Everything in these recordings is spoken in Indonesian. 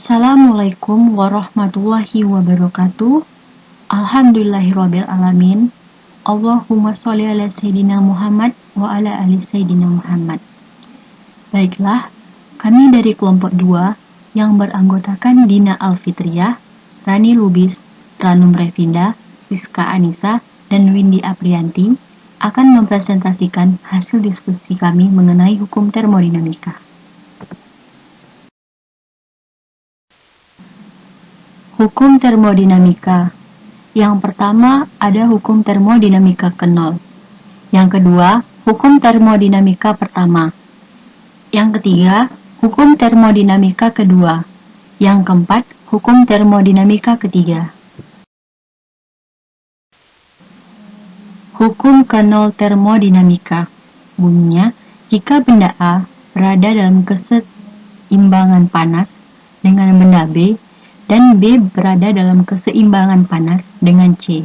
Assalamualaikum warahmatullahi wabarakatuh. Alhamdulillahirabbil alamin. Allahumma sholli ala sayyidina Muhammad wa ala ali sayyidina Muhammad. Baiklah, kami dari kelompok 2 yang beranggotakan Dina Alfitriyah, Rani Lubis, Ranum Revinda, Rizka Anissa, dan Windy Aprianti akan mempresentasikan hasil diskusi kami mengenai hukum termodinamika. Hukum termodinamika. Yang pertama ada hukum termodinamika ke-0. Yang kedua, hukum termodinamika pertama. Yang ketiga, hukum termodinamika kedua. Yang keempat, hukum termodinamika ketiga. Hukum ke-0 termodinamika. Bunyinya, jika benda A berada dalam keseimbangan panas dengan benda B, dan B berada dalam keseimbangan panas dengan C,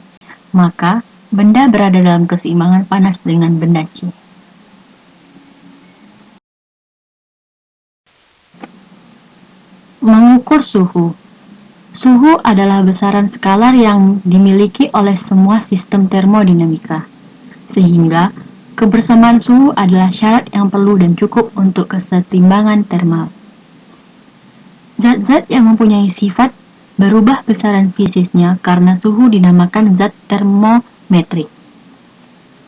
maka benda berada dalam keseimbangan panas dengan benda C. Mengukur suhu. Suhu adalah besaran skalar yang dimiliki oleh semua sistem termodinamika, sehingga kebersamaan suhu adalah syarat yang perlu dan cukup untuk kesetimbangan termal. Zat-zat yang mempunyai sifat berubah besaran fisisnya karena suhu dinamakan zat termometrik.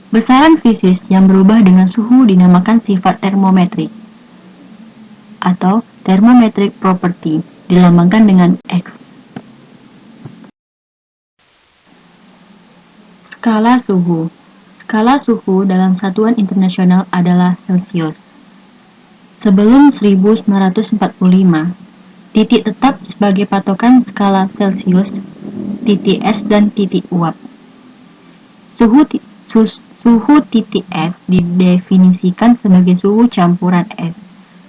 Besaran fisis yang berubah dengan suhu dinamakan sifat termometrik atau thermometric property, dilambangkan dengan X. Skala suhu. Skala suhu dalam satuan internasional adalah Celsius. Sebelum 1945, titik tetap sebagai patokan skala Celsius, titik S dan titik uap. Suhu titik S didefinisikan sebagai suhu campuran es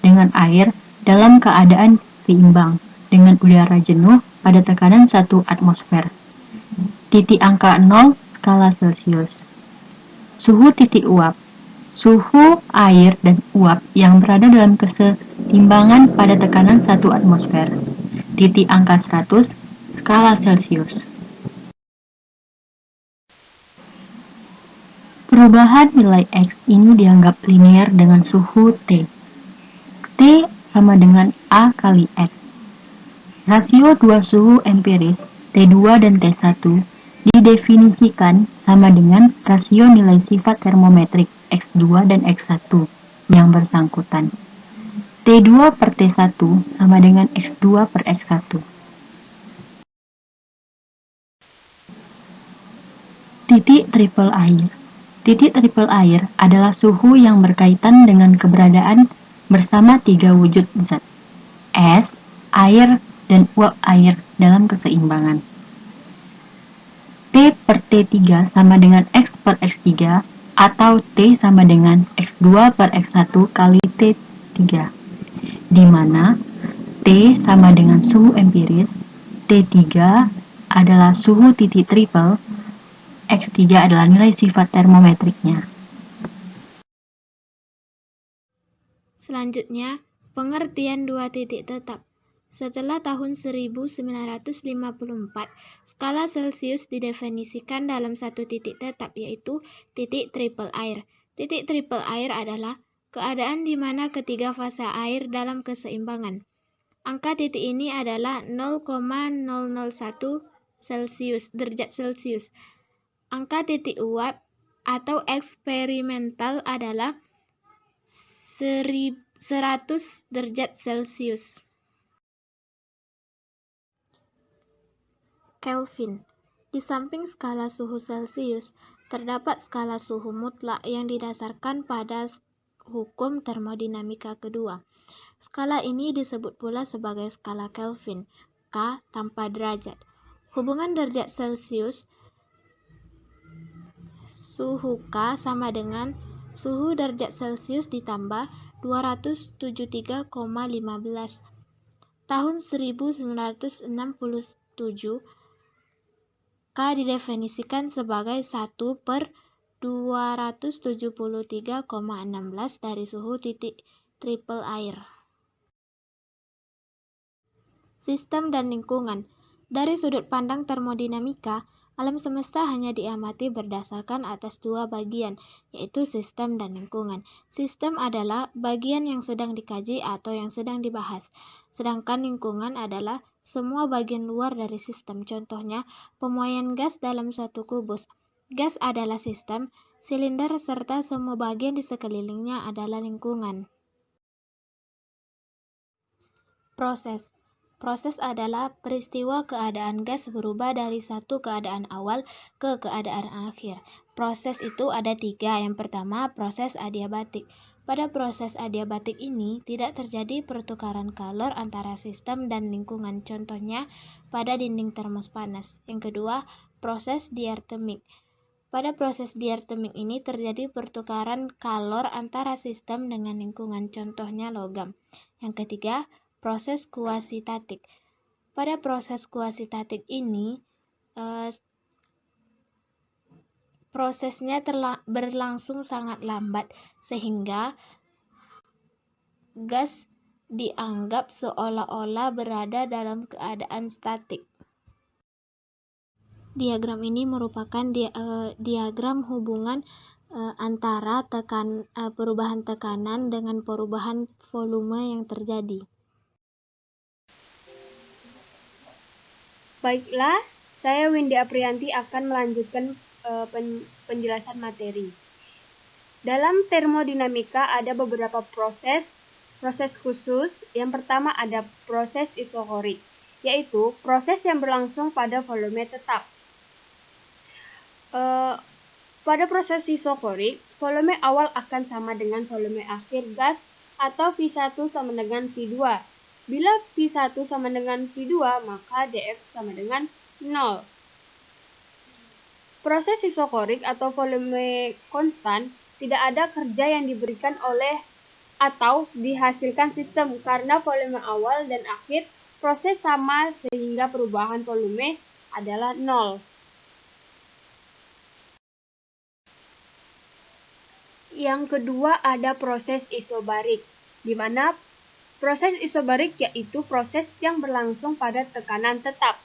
dengan air dalam keadaan seimbang dengan udara jenuh pada tekanan 1 atmosfer. Titik angka 0 skala Celsius. Suhu titik uap. Suhu air dan uap yang berada dalam keseimbangan pada tekanan 1 atmosfer. Titik angka 100 skala Celsius. Perubahan nilai X ini dianggap linear dengan suhu T. T sama dengan A kali X. Rasio dua suhu empiris T2 dan T1 didefinisikan sama dengan rasio nilai sifat termometrik X2 dan X1 yang bersangkutan. T2 per T1 sama dengan X2 per X1. Titik triple air. Titik triple air adalah suhu yang berkaitan dengan keberadaan bersama 3 wujud zat, es, air, dan uap air dalam keseimbangan. T per T3 sama dengan X per X3 atau T sama dengan X2 per X1 kali T3, di mana T sama dengan suhu empiris, T3 adalah suhu titik triple, X3 adalah nilai sifat termometriknya. Selanjutnya, pengertian dua titik tetap. Setelah tahun 1954, skala Celsius didefinisikan dalam satu titik tetap, yaitu titik triple air. Titik triple air adalah keadaan di mana ketiga fase air dalam keseimbangan. Angka titik ini adalah 0,001 derajat Celcius. Angka titik uap atau eksperimental adalah 100 derajat Celcius. Kelvin. Di samping skala suhu Celsius, terdapat skala suhu mutlak yang didasarkan pada hukum termodinamika kedua. Skala ini disebut pula sebagai skala Kelvin, K tanpa derajat. Hubungan derajat Celsius suhu K sama dengan suhu derajat Celsius ditambah 273,15. Tahun 1967, K didefinisikan sebagai 1 per 273,16 dari suhu titik triple air. sistem dan lingkungan. Dari sudut pandang termodinamika, alam semesta hanya diamati berdasarkan atas dua bagian, yaitu sistem dan lingkungan. Sistem adalah bagian yang sedang dikaji atau yang sedang dibahas, sedangkan lingkungan adalah semua bagian luar dari sistem. Contohnya, pemuaian gas dalam suatu kubus. Gas adalah sistem, silinder serta semua bagian di sekelilingnya adalah lingkungan. Proses. Proses adalah peristiwa keadaan gas berubah dari satu keadaan awal ke keadaan akhir. Proses itu ada tiga. Yang pertama, proses adiabatik. Pada proses adiabatik ini tidak terjadi pertukaran kalor antara sistem dan lingkungan. Contohnya pada dinding termos panas. Yang kedua, proses diatermik. Pada proses diatermik ini terjadi pertukaran kalor antara sistem dengan lingkungan. Contohnya logam. Yang ketiga, proses kuasitatik. Pada proses kuasitatik ini, prosesnya berlangsung sangat lambat, sehingga gas dianggap seolah-olah berada dalam keadaan statik. Diagram ini merupakan diagram hubungan antara perubahan tekanan dengan perubahan volume yang terjadi. Baiklah, saya Windy Aprianti akan melanjutkan penjelasan materi. Dalam termodinamika ada beberapa proses khusus. Yang pertama ada proses isokorik, yaitu proses yang berlangsung pada volume tetap. Pada proses isokorik, volume awal akan sama dengan volume akhir gas atau V1 sama dengan V2. Bila V1 sama dengan V2, maka dF sama dengan 0. Proses isokorik atau volume konstan tidak ada kerja yang diberikan oleh atau dihasilkan sistem karena volume awal dan akhir proses sama sehingga perubahan volume adalah 0. Yang kedua ada proses isobarik, di mana proses isobarik yaitu proses yang berlangsung pada tekanan tetap.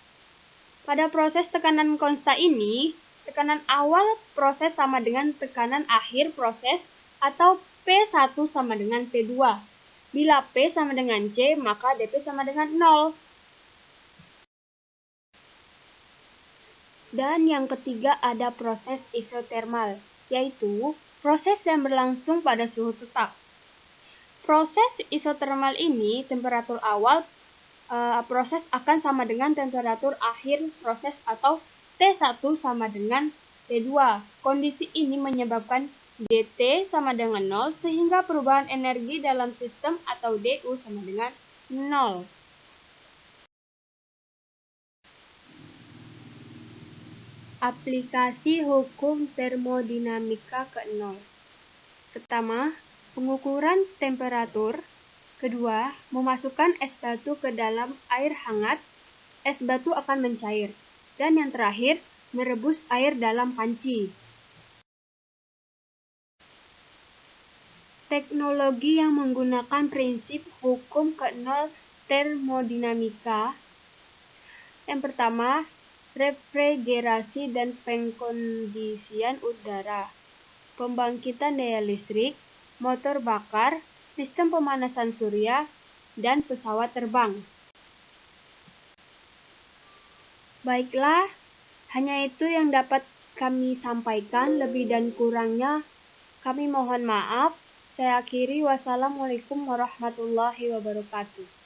Pada proses tekanan konstan ini, tekanan awal proses sama dengan tekanan akhir proses atau P1 sama dengan P2. Bila P sama dengan C, maka dP sama dengan 0. Dan yang ketiga ada proses isotermal, yaitu proses yang berlangsung pada suhu tetap. Proses isotermal ini, temperatur awal proses akan sama dengan temperatur akhir proses atau T1 sama dengan T2. Kondisi ini menyebabkan dT sama dengan 0 sehingga perubahan energi dalam sistem atau DU sama dengan 0. Aplikasi hukum termodinamika ke-0. Pertama, pengukuran temperatur. Kedua, memasukkan es batu ke dalam air hangat, es batu akan mencair. Dan yang terakhir, merebus air dalam panci. Teknologi yang menggunakan prinsip hukum ke-0 termodinamika. Yang pertama, refrigerasi dan pengkondisian udara, pembangkitan daya listrik, motor bakar, sistem pemanasan surya, dan pesawat terbang. Baiklah, hanya itu yang dapat kami sampaikan. Lebih dan kurangnya kami mohon maaf. Saya akhiri. Wassalamualaikum warahmatullahi wabarakatuh.